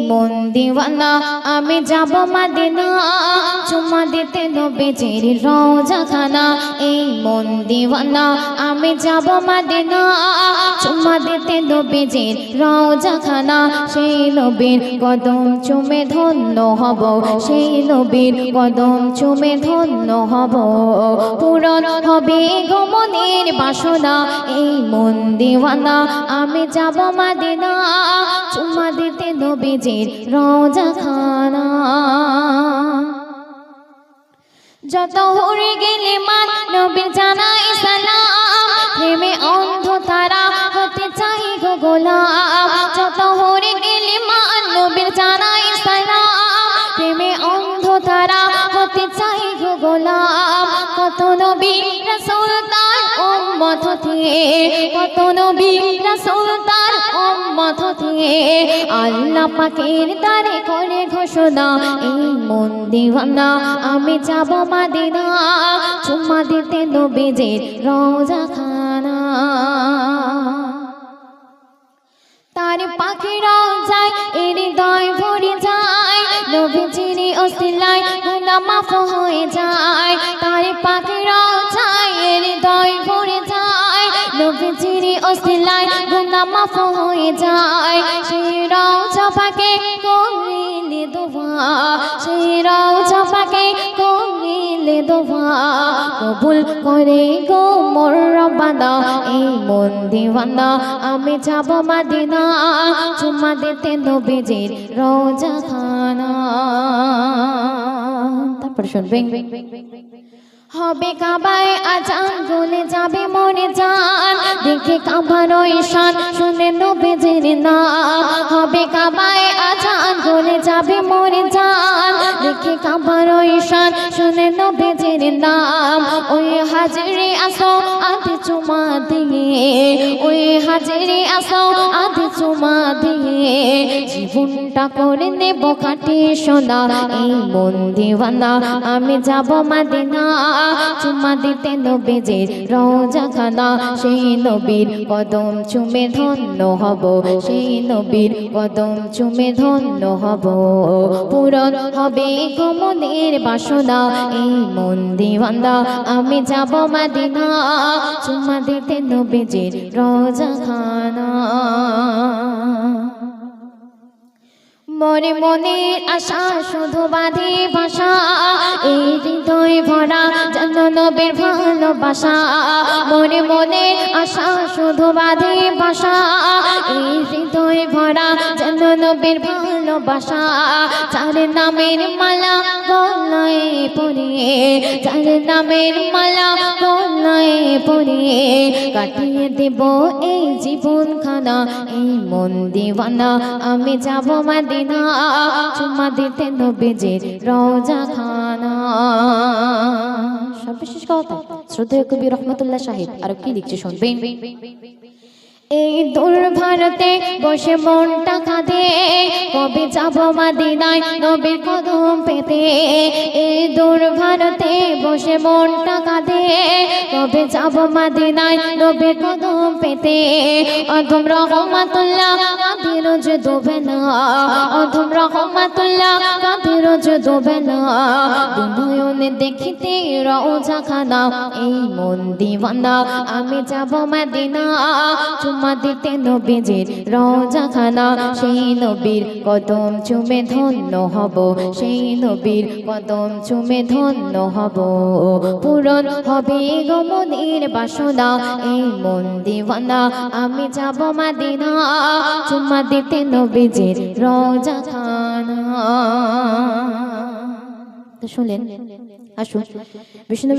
মন দিওয়ানা আমি যাব মদিনা চুমা দিতে নবীজির রওজাখানা এই মন দিওয়ানা আমি যাব মদিনা চুমা দিতে নবীজির রওজাখানা সেই নবীর কদম চুমে ধন্য হব সেই নবীর কদম চুমে ধন্য হব পূরণ হবে গো মনের বাসনা এই মন দিওয়ানা আমি যাব মদিনা চুমা দিতে নবীজির রওজাখানা যত হরে গেলে মান নবী জানাই সালাম প্রেমে অন্ধ তারা হতে চাই গো গোলাম যত হরে গেলে মান নবী জানাই সালাম প্রেমে অন্ধ তারা হতে চাই গো গোলাম কত নবী রাসূল তার উম্মত হতে কত নবী রাসূল তার উম্মত হতে আল্লাহ পাকের দ্বারে করে ঘোষণা এই মন দিওয়ানা আমি যাব মদিনা চুমা দিতে নবীজির রওজাখানা তার পাখি রওজায় হৃদয় ভরে যায় নবীজির ওসিলায় গুনাহ মাফ হয়ে যায় তার পাখি রওজায় হৃদয় ভরে যায় নবীজির ওসিলায় গুনাহ মাফ হয়ে যায় সেই রওজা পাকে করিলে দোয়া সেই রওজা পাকে করিলে দোয়া কবুল করে গো মোর রব্বানা এই মন দিওয়ানা আমি যাব মদিনা চুমা দিতে নবীজির রওজাখানা তারপর শুনবেন হবে কাবায় আজান গলে যাবে মনে জান দেখে কাবার ঈশান শুনে নবীজির নাম হবে কাবায় আজান গলে যাবে মনে জান দেখে কাবার ঈশান শুনে নবীজির নাম ওই হাজিরে আসো আদি চুমা দিয়ে ওই হাজিরে আসো আদি চুমা দিয়ে জীবনটা করে নেব খাঁটি সোনা এই মন দিওয়ানা আমি যাব মদিনা চুমা দিতে নবীজির রওজাখানা সেই নবীর কদম চুমে ধন্য হব সেই নবীর কদম চুমে ধন্য হব পূরণ হবে গো মনের বাসনা এই মন দিওয়ানা আমি যাব মদিনা চুমা দিতে নবীজির রওজাখানা মনে মনের আশা শুধু বাঁধে ভাষা এই হৃদয় ভরা যেন নবীর ভালোবাসা মনে মনের আশা শুধু বাঁধে ভাষা এই হৃদয় ভরা যেন নবীর ভালোবাসা যার নামের মালা গলায় পরিয়ে যার নামের মালা গলায় পরিয়ে কাটিয়ে দেব এই জীবনখানা এই মন দিওয়ানা আমি যাব মদিনা চুমা দিতে নবীজির রওজাখানা সর্বশেষ কথা শ্রদ্ধেয় কবি রহমতুল্লাহ সাহেব আর কি লিখছে শুনবেন এই দূর ভারতে বসে মনটা কাঁদে কবে যাব মদিনায় নবীর কদম পেতে এই দূর ভারতে বসে মনটা কাঁদে কবে যাব মদিনায় নবীর কদম পেতে অধম রহমাতুল্লাহ কাঁদে রোজ ডোবে না অধম রহমাতুল্লাহ কাঁদে রোজ ডোবে না দুনয়নে দেখিতে রওজাখানা এই মন দিওয়ানা আমি যাব মদিনা চুমা দিতে নবীজির রওজাখানা সেই নবীর কদম চুমে ধন্য হব সেই নবীর কদম চুমে ধন্য হব পূরণ হবে গো মনের বাসনা এই মন দিওয়ানা আমি যাব মদিনা চুমা দিতে নবীজির রওজাখানা তো শুনলেন আসুন বিষ্ণু